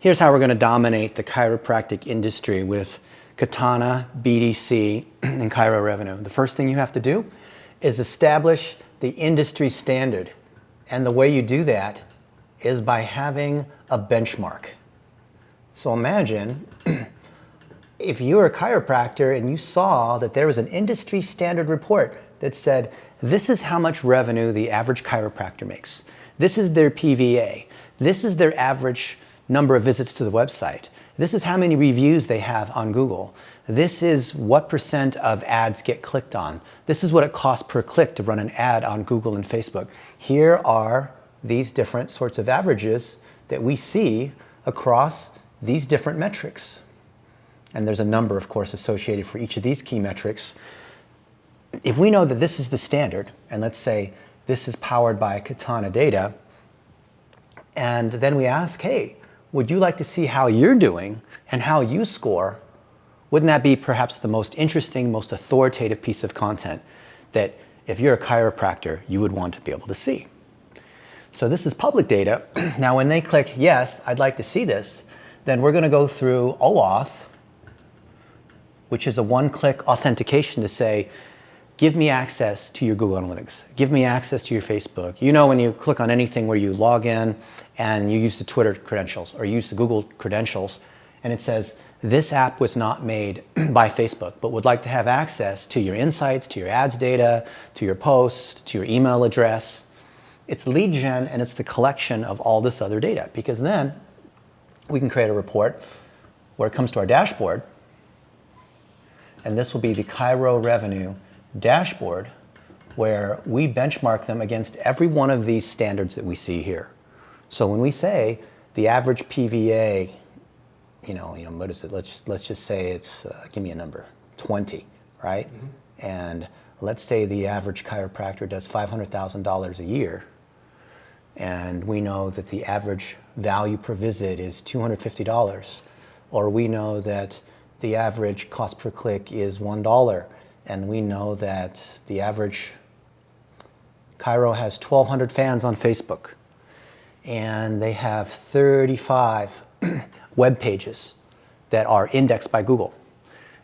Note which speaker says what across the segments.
Speaker 1: Here's how we're going to dominate the chiropractic industry with Katana, BDC, and Chiro Revenue. The first thing you have to do is establish the industry standard. And the way you do that is by having a benchmark. So imagine if you were a chiropractor and you saw that there was an industry standard report that said, this is how much revenue the average chiropractor makes. This is their PVA. This is their average number of visits to the website. This is how many reviews they have on Google. This is what % of ads get clicked on. This is what it costs per click to run an ad on Google and Facebook. Here are these different sorts of averages that we see across these different metrics. And there's a number, of course, associated for each of these key metrics. If we know that this is the standard, and let's say this is powered by Katana data, and then we ask, hey, would you like to see how you're doing and how you score? Wouldn't that be perhaps the most interesting, most authoritative piece of content that if you're a chiropractor, you would want to be able to see? So this is public data. Now, when they click, yes, I'd like to see this, then we're going to go through Oauth, which is a one-click authentication to say, give me access to your Google Analytics. Give me access to your Facebook. You know, when you click on anything where you log in and you use the Twitter credentials or use the Google credentials, and it says, this app was not made by Facebook, but would like to have access to your insights, to your ads data, to your posts, to your email address. It's lead gen, and it's the collection of all this other data, because then we can create a report where it comes to our dashboard, and this will be the Chiro Revenue dashboard, where we benchmark them against every one of these standards that we see here. So when we say the average PVA, what is it? Let's just say it's, give me a number, 20, right? Mm-hmm. And let's say the average chiropractor does $500,000 a year, and we know that the average value per visit is $250, or we know that the average cost per click is $1, and we know that the average Chiro has 1,200 fans on Facebook, and they have 35 web pages that are indexed by Google,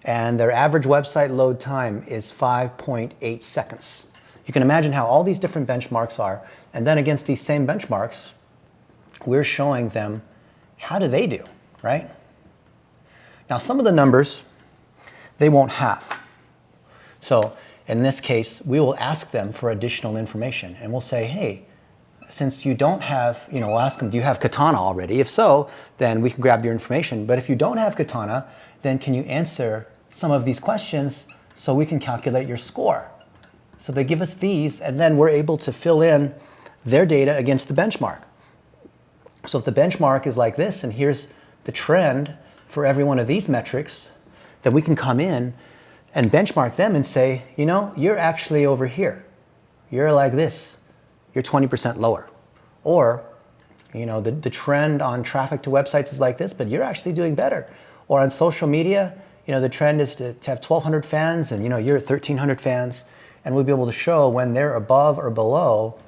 Speaker 1: and their average website load time is 5.8 seconds. You can imagine how all these different benchmarks are, and then against these same benchmarks, we're showing them how do they do, right? Now, some of the numbers they won't have. So in this case, we will ask them for additional information, and we'll say, hey, since you don't have, we'll ask them, do you have Katana already? If so, then we can grab your information. But if you don't have Katana, then can you answer some of these questions so we can calculate your score? So they give us these, and then we're able to fill in their data against the benchmark. So if the benchmark is like this, and here's the trend for every one of these metrics, then we can come in and benchmark them and say, you're actually over here. You're like this. You're 20% lower. Or, the trend on traffic to websites is like this, but you're actually doing better. Or on social media, the trend is to have 1,200 fans, and you're at 1,300 fans, and we'll be able to show when they're above or below,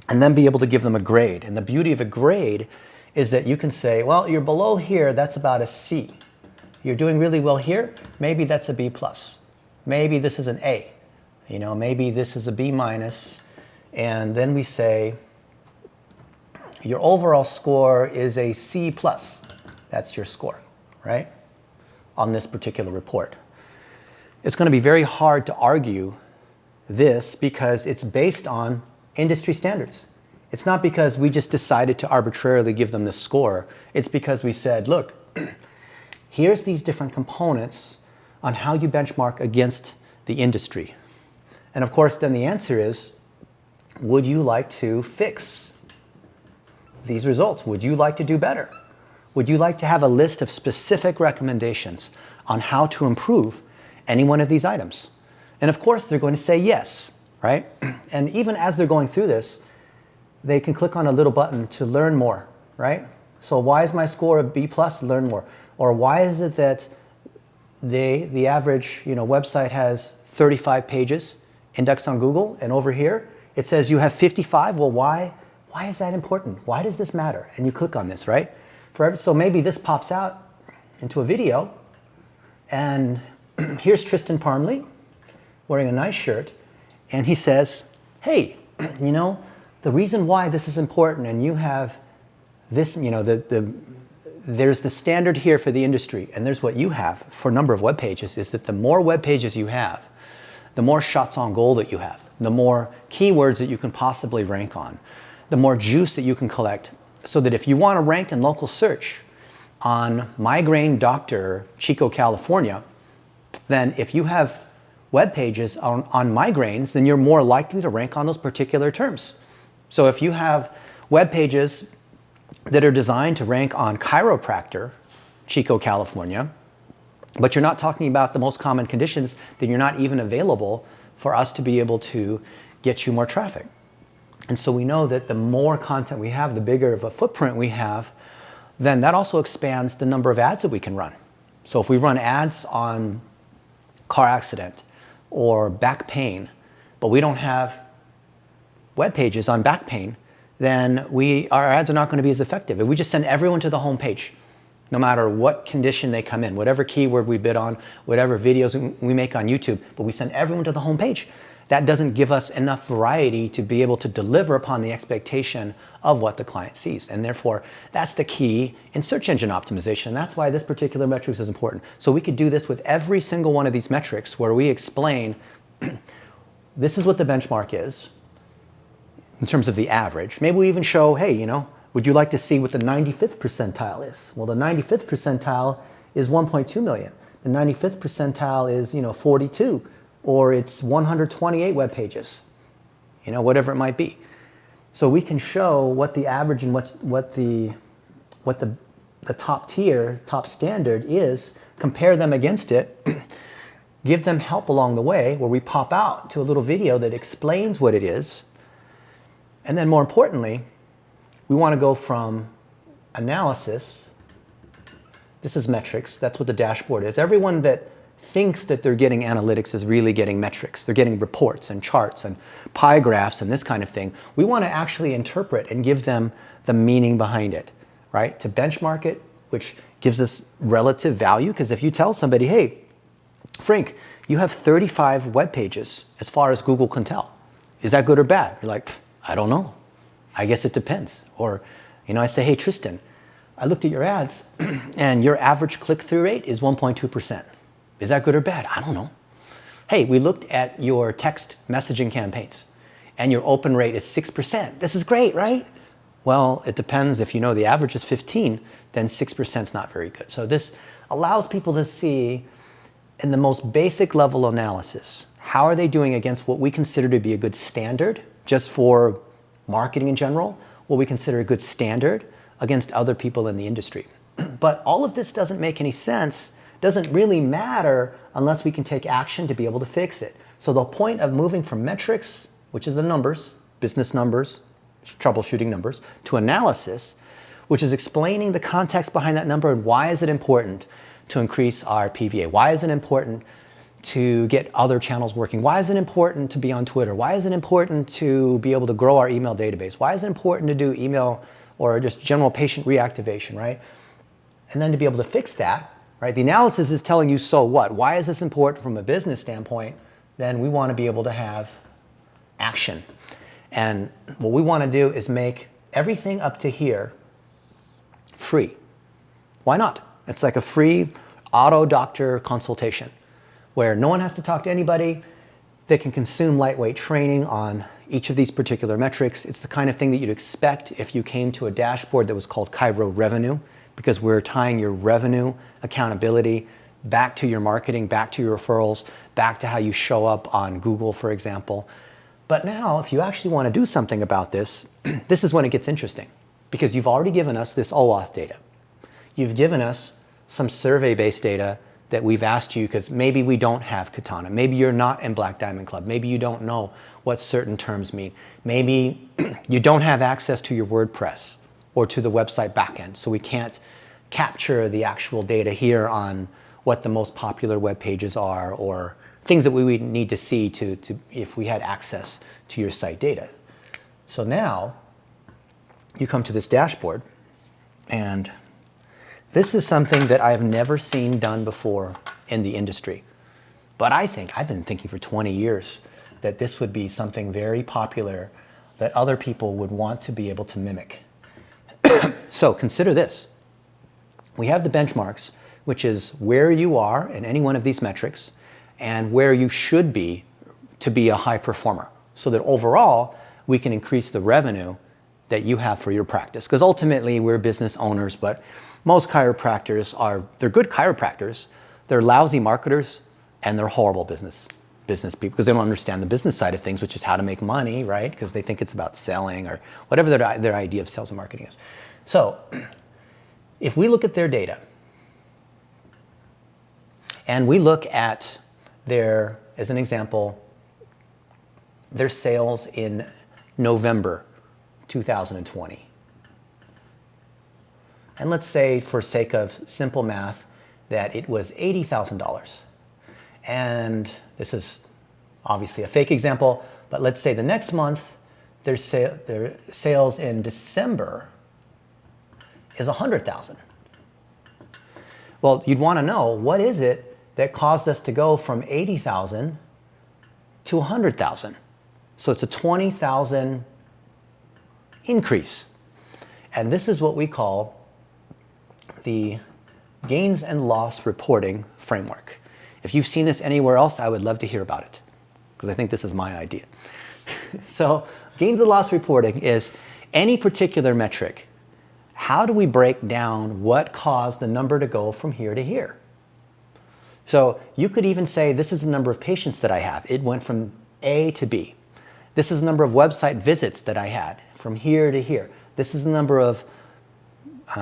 Speaker 1: and then be able to give them a grade. And the beauty of a grade is that you can say, well, you're below here, that's about a C. You're doing really well here, maybe that's a B+. Maybe this is an A. Maybe this is a B-. And then we say, your overall score is a C+. That's your score, right? On this particular report. It's going to be very hard to argue this because it's based on industry standards. It's not because we just decided to arbitrarily give them this score. It's because we said, look, here's these different components on how you benchmark against the industry. And of course, then the answer is, would you like to fix these results? Would you like to do better? Would you like to have a list of specific recommendations on how to improve any one of these items? And of course, they're going to say yes, right? And even as they're going through this, they can click on a little button to learn more, right? So why is my score a B+? Learn more. Or why is it that the average website has 35 pages indexed on Google, and over here it says you have 55? Well, why is that important? Why does this matter? And you click on this, right? So maybe this pops out into a video, and here's Tristan Parmley wearing a nice shirt, and he says, hey, you know, the reason why this is important, and you have this, you know, there's the standard here for the industry, and there's what you have for a number of web pages, is that the more web pages you have, the more shots on goal that you have, the more keywords that you can possibly rank on, the more juice that you can collect, so that if you want to rank in local search on migraine doctor Chico, California, then if you have web pages on migraines, then you're more likely to rank on those particular terms. So if you have web pages that are designed to rank on chiropractor, Chico, California, but you're not talking about the most common conditions, then you're not even available for us to be able to get you more traffic. And so we know that the more content we have, the bigger of a footprint we have, then that also expands the number of ads that we can run. So if we run ads on car accident or back pain, but we don't have web pages on back pain, then our ads are not going to be as effective. If we just send everyone to the home page, no matter what condition they come in, whatever keyword we bid on, whatever videos we make on YouTube, but we send everyone to the home page, that doesn't give us enough variety to be able to deliver upon the expectation of what the client sees. And therefore, that's the key in search engine optimization. And that's why this particular metrics is important. So we could do this with every single one of these metrics where we explain this is what the benchmark is in terms of the average. Maybe we even show, hey, you know, would you like to see what the 95th percentile is? Well, the 95th percentile is 1.2 million. The 95th percentile is, you know, 42. Or it's 128 web pages, you know, whatever it might be. So we can show what the average and what the top tier, top standard is, compare them against it, give them help along the way where we pop out to a little video that explains what it is. And then more importantly, we want to go from analysis, this is metrics, that's what the dashboard is. Everyone that thinks that they're getting analytics is really getting metrics. They're getting reports and charts and pie graphs and this kind of thing. We want to actually interpret and give them the meaning behind it, right? To benchmark it, which gives us relative value, because if you tell somebody, hey, Frank, you have 35 web pages as far as Google can tell. Is that good or bad? You're like, I don't know. I guess it depends. Or, you know, I say, hey, Tristan, I looked at your ads and your average click-through rate is 1.2%. Is that good or bad? I don't know. Hey, we looked at your text messaging campaigns and your open rate is 6%. This is great, right? Well, it depends. If you know the average is 15, then 6% is not very good. So this allows people to see in the most basic level analysis, how are they doing against what we consider to be a good standard just for marketing in general, what we consider a good standard against other people in the industry. But all of this doesn't make any sense, doesn't really matter unless we can take action to be able to fix it. So the point of moving from metrics, which is the numbers, business numbers, troubleshooting numbers, to analysis, which is explaining the context behind that number and why is it important to increase our PVA? Why is it important to get other channels working? Why is it important to be on Twitter? Why is it important to be able to grow our email database? Why is it important to do email or just general patient reactivation, right? And then to be able to fix that, right? The analysis is telling you, so what? Why is this important from a business standpoint? Then we want to be able to have action. And what we want to do is make everything up to here free. Why not? It's like a free auto doctor consultation where no one has to talk to anybody. They can consume lightweight training on each of these particular metrics. It's the kind of thing that you'd expect if you came to a dashboard that was called Chiro Revenue, because we're tying your revenue accountability back to your marketing, back to your referrals, back to how you show up on Google, for example. But now, if you actually want to do something about this, this is when it gets interesting, because you've already given us this Oauth data. You've given us some survey-based data that we've asked you, because maybe we don't have Katana. Maybe you're not in Black Diamond Club. Maybe you don't know what certain terms mean. Maybe you don't have access to your WordPress or to the website backend, so we can't capture the actual data here on what the most popular web pages are or things that we would need to see to if we had access to your site data. So now you come to this dashboard and This is something that I've never seen done before in the industry. But I've been thinking for 20 years that this would be something very popular that other people would want to be able to mimic. So consider this. We have the benchmarks, which is where you are in any one of these metrics and where you should be to be a high performer, so that overall we can increase the revenue that you have for your practice. Because ultimately we're business owners, but most chiropractors they're good chiropractors, they're lousy marketers, and they're horrible business people because they don't understand the business side of things, which is how to make money, right? Because they think it's about selling or whatever their idea of sales and marketing is. So if we look at their data and we look at as an example, their sales in November 2020. And let's say, for sake of simple math, that it was $80,000. And this is obviously a fake example, but let's say the next month, their sales in December is $100,000. Well, you'd want to know, what is it that caused us to go from $80,000 to $100,000? So it's a $20,000 increase. And this is what we call the gains and loss reporting framework. If you've seen this anywhere else, I would love to hear about it, because I think this is my idea. So gains and loss reporting is any particular metric. How do we break down what caused the number to go from here to here? So you could even say, this is the number of patients that I have. It went from A to B. This is the number of website visits that I had from here to here. This is the number of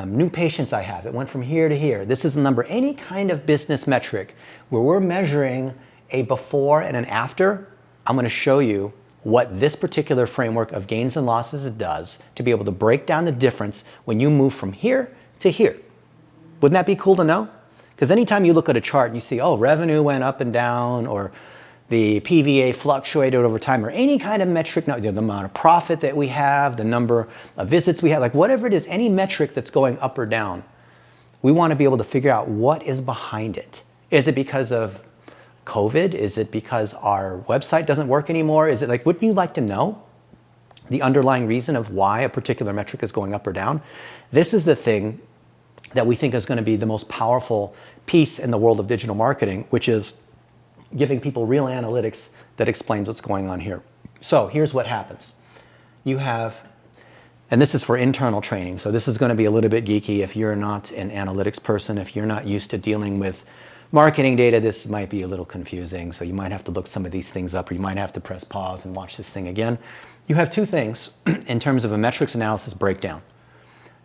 Speaker 1: new patients I have. It went from here to here. This is the number, any kind of business metric where we're measuring a before and an after. I'm going to show you what this particular framework of gains and losses does to be able to break down the difference when you move from here to here. Wouldn't that be cool to know? Because anytime you look at a chart and you see, oh, revenue went up and down, or the PVA fluctuated over time, or any kind of metric, the amount of profit that we have, the number of visits we have, like whatever it is, any metric that's going up or down, we want to be able to figure out what is behind it. Is it because of COVID? Is it because our website doesn't work anymore? Is it like, wouldn't you like to know the underlying reason of why a particular metric is going up or down? This is the thing that we think is going to be the most powerful piece in the world of digital marketing, which is giving people real analytics that explains what's going on here. So here's what happens. You have, and this is for internal training, so this is going to be a little bit geeky if you're not an analytics person, if you're not used to dealing with marketing data, this might be a little confusing, so you might have to look some of these things up, or you might have to press pause and watch this thing again. You have two things in terms of a metrics analysis breakdown.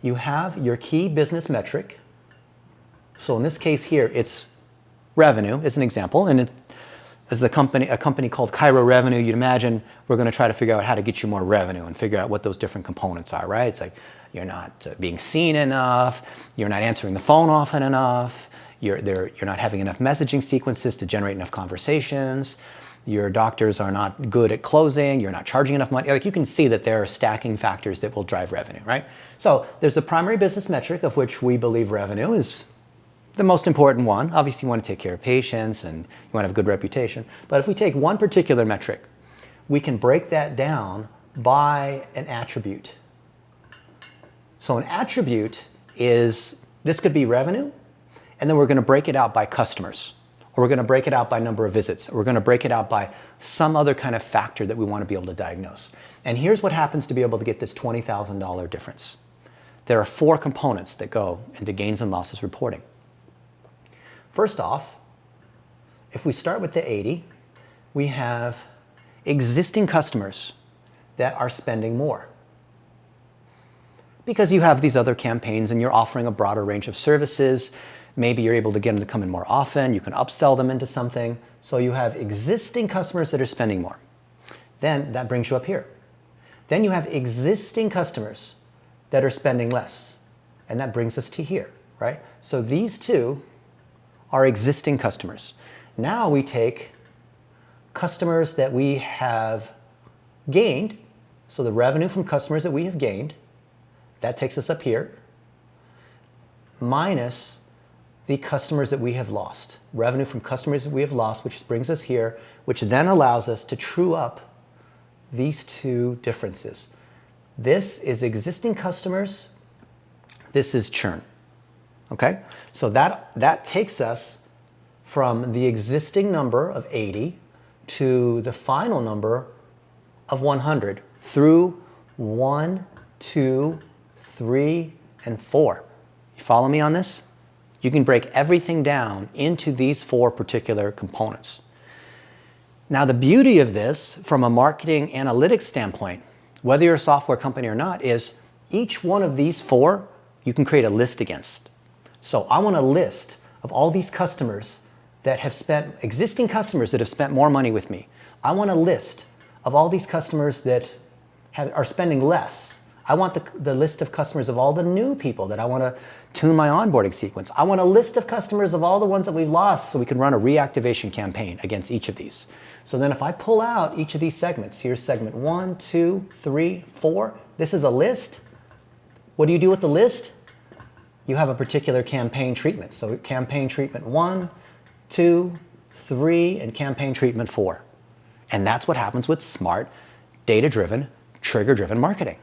Speaker 1: You have your key business metric. So in this case here, it's revenue as an example, and as a company called Chiro Revenue, you'd imagine we're going to try to figure out how to get you more revenue and figure out what those different components are, right? It's like you're not being seen enough, you're not answering the phone often enough, you're not having enough messaging sequences to generate enough conversations, your doctors are not good at closing, you're not charging enough money. Like you can see that there are stacking factors that will drive revenue, right? So there's the primary business metric, of which we believe revenue is the most important one. Obviously you want to take care of patients and you want to have a good reputation. But if we take one particular metric, we can break that down by an attribute. So an attribute is, this could be revenue, and then we're going to break it out by customers, or we're going to break it out by number of visits, or we're going to break it out by some other kind of factor that we want to be able to diagnose. And here's what happens to be able to get this $20,000 difference. There are 4 components that go into gains and losses reporting. First off, if we start with the 80, we have existing customers that are spending more. Because you have these other campaigns and you're offering a broader range of services, maybe you're able to get them to come in more often, you can upsell them into something. So you have existing customers that are spending more. Then that brings you up here. Then you have existing customers that are spending less. And that brings us to here, right? So these two are existing customers. Now we take customers that we have gained, so the revenue from customers that we have gained, that takes us up here, minus the customers that we have lost. Revenue from customers that we have lost, which brings us here, which then allows us to true up these two differences. This is existing customers, this is churn. Okay? So that takes us from the existing number of 80 to the final number of 100 through 1, 2, 3, and 4. You follow me on this? You can break everything down into these 4 particular components. Now, the beauty of this from a marketing analytics standpoint, whether you're a software company or not, is each one of these 4 you can create a list against. So I want a list of all these customers that have spent, existing customers that have spent more money with me. I want a list of all these customers that are spending less. I want the list of customers of all the new people that I want to tune my onboarding sequence. I want a list of customers of all the ones that we've lost so we can run a reactivation campaign against each of these. So then if I pull out each of these segments, here's segment 1, 2, 3, 4. This is a list. What do you do with the list? You have a particular campaign treatment. So campaign treatment 1, 2, 3, and campaign treatment 4. And that's what happens with smart, data-driven, trigger-driven marketing.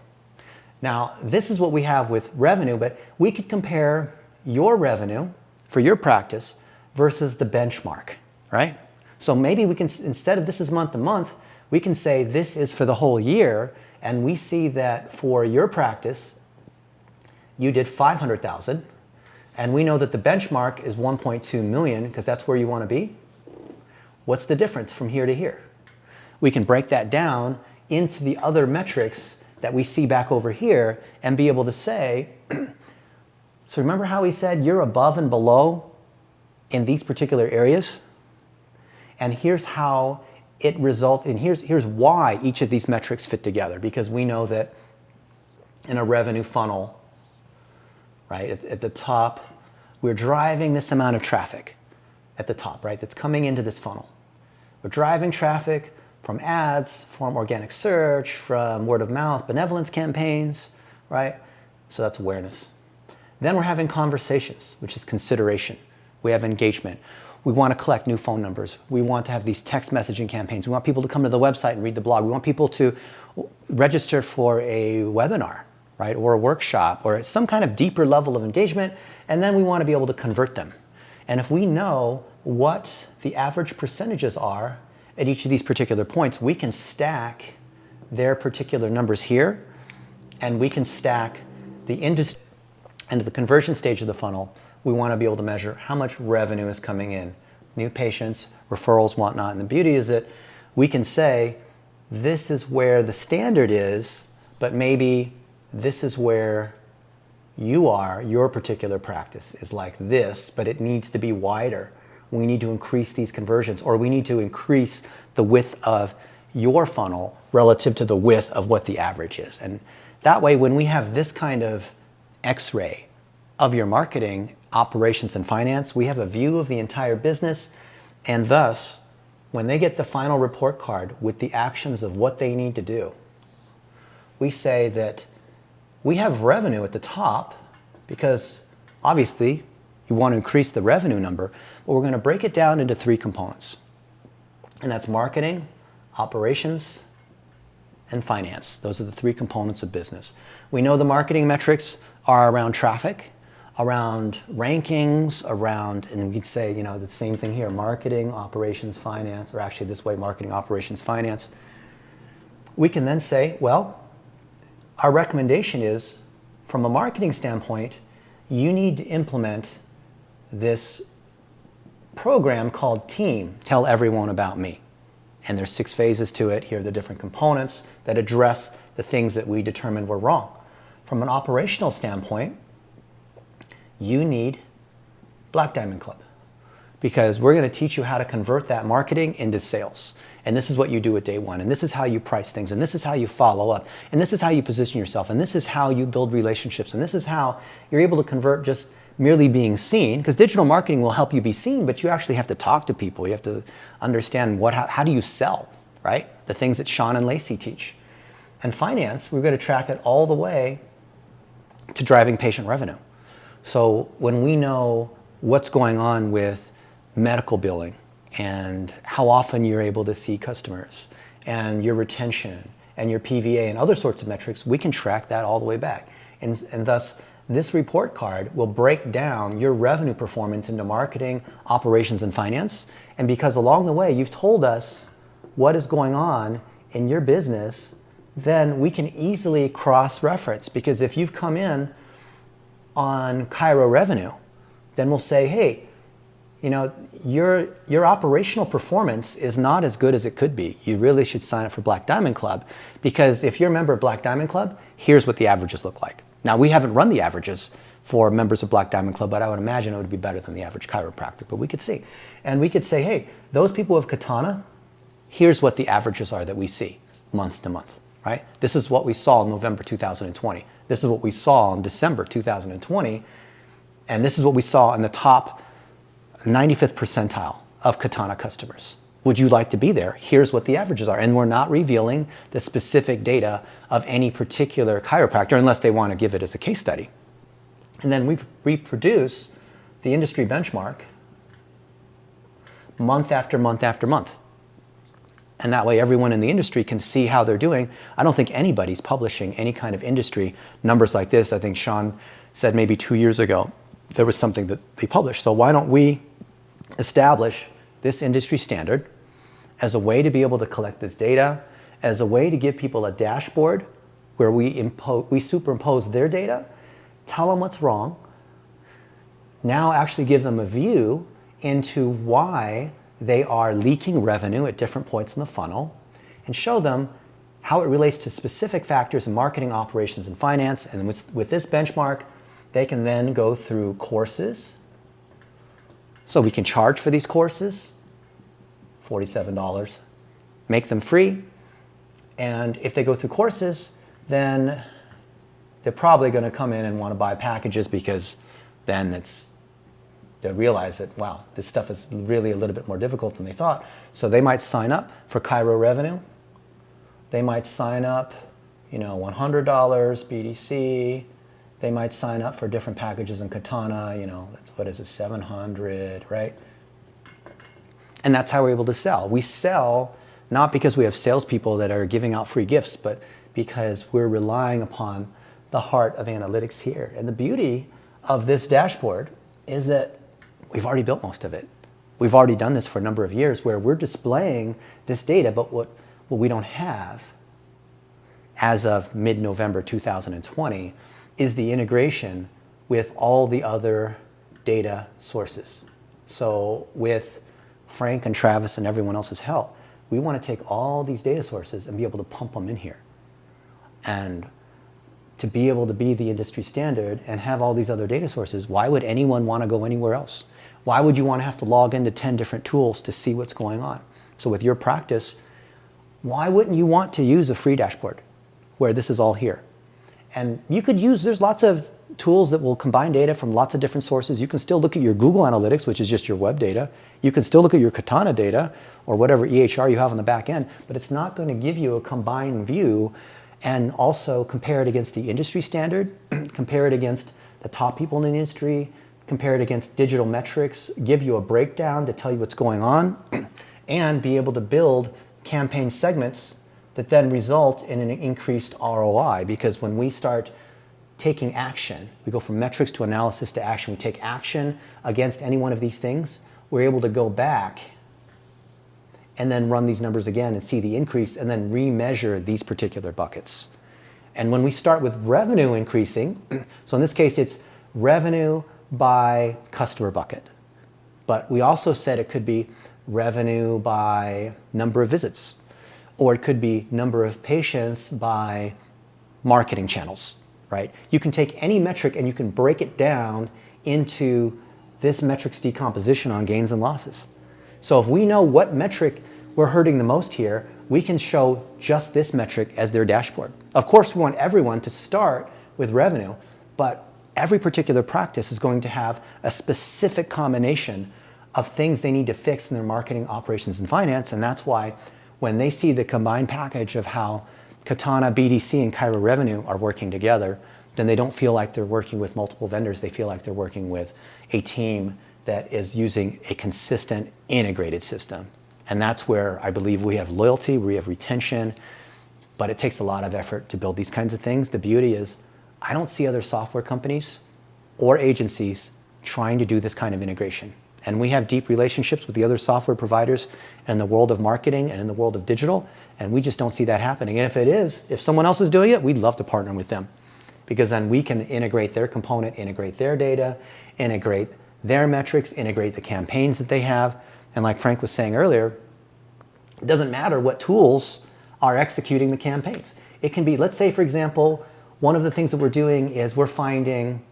Speaker 1: Now, this is what we have with revenue, but we could compare your revenue for your practice versus the benchmark, right? So maybe we can, instead of this is month to month, we can say this is for the whole year, and we see that for your practice, you did 500,000, and we know that the benchmark is 1.2 million because that's where you want to be. What's the difference from here to here? We can break that down into the other metrics that we see back over here and be able to say, so remember how we said you're above and below in these particular areas? And here's how it results, and here's why each of these metrics fit together, because we know that in a revenue funnel, right, at the top, we're driving this amount of traffic at the top, right, that's coming into this funnel. We're driving traffic from ads, from organic search, from word of mouth, benevolence campaigns, right? So that's awareness. Then we're having conversations, which is consideration. We have engagement. We want to collect new phone numbers. We want to have these text messaging campaigns. We want people to come to the website and read the blog. We want people to register for a webinar, right? Or a workshop or some kind of deeper level of engagement. And then we want to be able to convert them. And if we know what the average percentages are at each of these particular points, we can stack their particular numbers here, and we can stack the industry. And at the conversion stage of the funnel, we want to be able to measure how much revenue is coming in, new patients, referrals, whatnot. And the beauty is that we can say, this is where the standard is, but maybe this is where you are, your particular practice is like this, but it needs to be wider. We need to increase these conversions, or we need to increase the width of your funnel relative to the width of what the average is. And that way, when we have this kind of x-ray of your marketing, operations, and finance, we have a view of the entire business. And thus, when they get the final report card with the actions of what they need to do, we say that we have revenue at the top because obviously you want to increase the revenue number, but we're going to break it down into 3 components. And that's marketing, operations, and finance. Those are the 3 components of business. We know the marketing metrics are around traffic, around rankings, around, and we could say, you know, the same thing here, marketing, operations, finance, or actually this way, marketing, operations, finance. We can then say, well, our recommendation is, from a marketing standpoint, you need to implement this program called Team, Tell Everyone About Me. And there's 6 phases to it. Here are the different components that address the things that we determined were wrong. From an operational standpoint, you need Black Diamond Club, because we're going to teach you how to convert that marketing into sales. And this is what you do at day 1. And this is how you price things. And this is how you follow up. And this is how you position yourself. And this is how you build relationships. And this is how you're able to convert just merely being seen, because digital marketing will help you be seen, but you actually have to talk to people. You have to understand how do you sell, right? The things that Sean and Lacey teach. And finance, we're going to track it all the way to driving patient revenue. So when we know what's going on with medical billing and how often you're able to see customers and your retention and your PVA and other sorts of metrics, we can track that all the way back. And thus, this report card will break down your revenue performance into marketing, operations, and finance. And because along the way you've told us what is going on in your business, then we can easily cross-reference. Because if you've come in on Chiro revenue, then we'll say, hey, you know, your operational performance is not as good as it could be. You really should sign up for Black Diamond Club, because if you're a member of Black Diamond Club, here's what the averages look like. Now, we haven't run the averages for members of Black Diamond Club, but I would imagine it would be better than the average chiropractor, but we could see. And we could say, hey, those people with Katana, here's what the averages are that we see month to month, right? This is what we saw in November 2020. This is what we saw in December 2020. And this is what we saw in the top 95th percentile of Katana customers. Would you like to be there? Here's what the averages are. And we're not revealing the specific data of any particular chiropractor unless they want to give it as a case study. And then we reproduce the industry benchmark month after month after month. And that way everyone in the industry can see how they're doing. I don't think anybody's publishing any kind of industry numbers like this. I think Sean said maybe 2 years ago there was something that they published. So why don't we establish this industry standard as a way to be able to collect this data, as a way to give people a dashboard where we superimpose their data, tell them what's wrong, now actually give them a view into why they are leaking revenue at different points in the funnel, and show them how it relates to specific factors in marketing, operations, and finance. And with this benchmark, they can then go through courses. So we can charge for these courses, $47, make them free. And if they go through courses, then they're probably going to come in and want to buy packages, because then they realize that, wow, this stuff is really a little bit more difficult than they thought. So they might sign up for Chiro revenue. They might sign up, you know, $100 BDC. They might sign up for different packages in Katana, you know, what is it, 700, right? And that's how we're able to sell. We sell not because we have salespeople that are giving out free gifts, but because we're relying upon the heart of analytics here. And the beauty of this dashboard is that we've already built most of it. We've already done this for a number of years, where we're displaying this data, but what we don't have as of mid-November 2020 is the integration with all the other data sources. So with Frank and Travis and everyone else's help, we want to take all these data sources and be able to pump them in here. And to be able to be the industry standard and have all these other data sources, why would anyone want to go anywhere else? Why would you want to have to log into 10 different tools to see what's going on? So with your practice, why wouldn't you want to use a free dashboard where this is all here? And you could use, there's lots of tools that will combine data from lots of different sources. You can still look at your Google Analytics, which is just your web data. You can still look at your Katana data or whatever EHR you have on the back end, but it's not going to give you a combined view. And also compare it against the industry standard, compare it against the top people in the industry, compare it against digital metrics, give you a breakdown to tell you what's going on, and be able to build campaign segments that then result in an increased ROI. Because when we start taking action, we go from metrics to analysis to action, we take action against any one of these things, we're able to go back and then run these numbers again and see the increase, and then remeasure these particular buckets. And when we start with revenue increasing, so in this case it's revenue by customer bucket, but we also said it could be revenue by number of visits, or it could be number of patients by marketing channels, right? You can take any metric and you can break it down into this metrics decomposition on gains and losses. So if we know what metric we're hurting the most here, we can show just this metric as their dashboard. Of course, we want everyone to start with revenue, but every particular practice is going to have a specific combination of things they need to fix in their marketing, operations, and finance. And that's why when they see the combined package of how Katana, BDC, and Chiro revenue are working together, then they don't feel like they're working with multiple vendors. They feel like they're working with a team that is using a consistent, integrated system. And that's where I believe we have loyalty, we have retention, but it takes a lot of effort to build these kinds of things. The beauty is, I don't see other software companies or agencies trying to do this kind of integration. And we have deep relationships with the other software providers in the world of marketing and in the world of digital, and we just don't see that happening. And if it is, if someone else is doing it, we'd love to partner with them, because then we can integrate their component, integrate their data, integrate their metrics, integrate the campaigns that they have. And like Frank was saying earlier, it doesn't matter what tools are executing the campaigns. It can be, let's say, for example, one of the things that we're doing is we're finding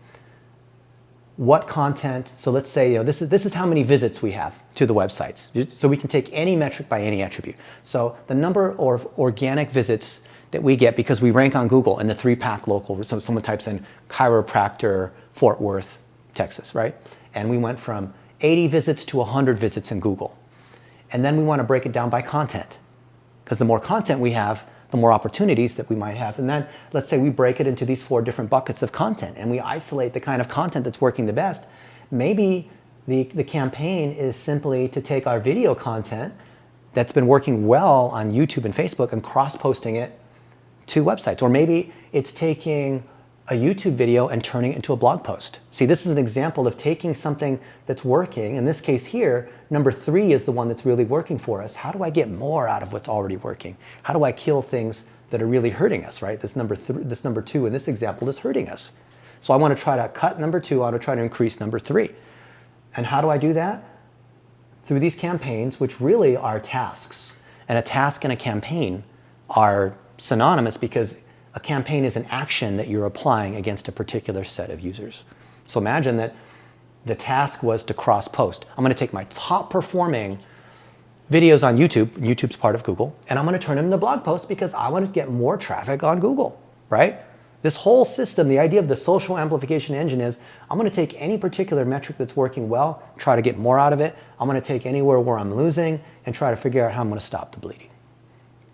Speaker 1: what content, so let's say, this is how many visits we have to the websites. So we can take any metric by any attribute. So the number of organic visits that we get because we rank on Google in the 3-pack local, so someone types in chiropractor, Fort Worth, Texas, right? And we went from 80 visits to 100 visits in Google. And then we want to break it down by content, because the more content we have, the more opportunities that we might have. And then let's say we break it into these 4 different buckets of content and we isolate the kind of content that's working the best. Maybe the campaign is simply to take our video content that's been working well on YouTube and Facebook and cross-posting it to websites. Or maybe it's taking a YouTube video and turning it into a blog post. See, this is an example of taking something that's working. In this case here, number 3 is the one that's really working for us. How do I get more out of what's already working? How do I kill things that are really hurting us, right? This number 2 in this example is hurting us. So I want to try to cut number 2, I want to try to increase number 3. And how do I do that? Through these campaigns, which really are tasks. And a task and a campaign are synonymous, because a campaign is an action that you're applying against a particular set of users. So imagine that the task was to cross-post. I'm going to take my top performing videos on YouTube, YouTube's part of Google, and I'm going to turn them into blog posts because I want to get more traffic on Google, right? This whole system, the idea of the social amplification engine is, I'm going to take any particular metric that's working well, try to get more out of it. I'm going to take anywhere where I'm losing and try to figure out how I'm going to stop the bleeding.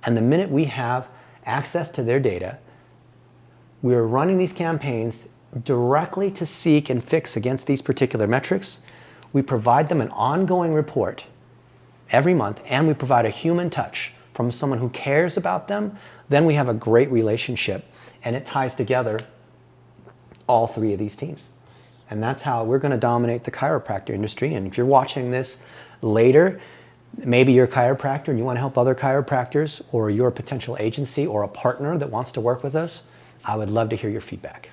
Speaker 1: And the minute we have access to their data, we're running these campaigns directly to seek and fix against these particular metrics. We provide them an ongoing report every month, and we provide a human touch from someone who cares about them. Then we have a great relationship, and it ties together all 3 of these teams. And that's how we're going to dominate the chiropractor industry. And if you're watching this later, maybe you're a chiropractor and you want to help other chiropractors, or you're a potential agency or a partner that wants to work with us, I would love to hear your feedback.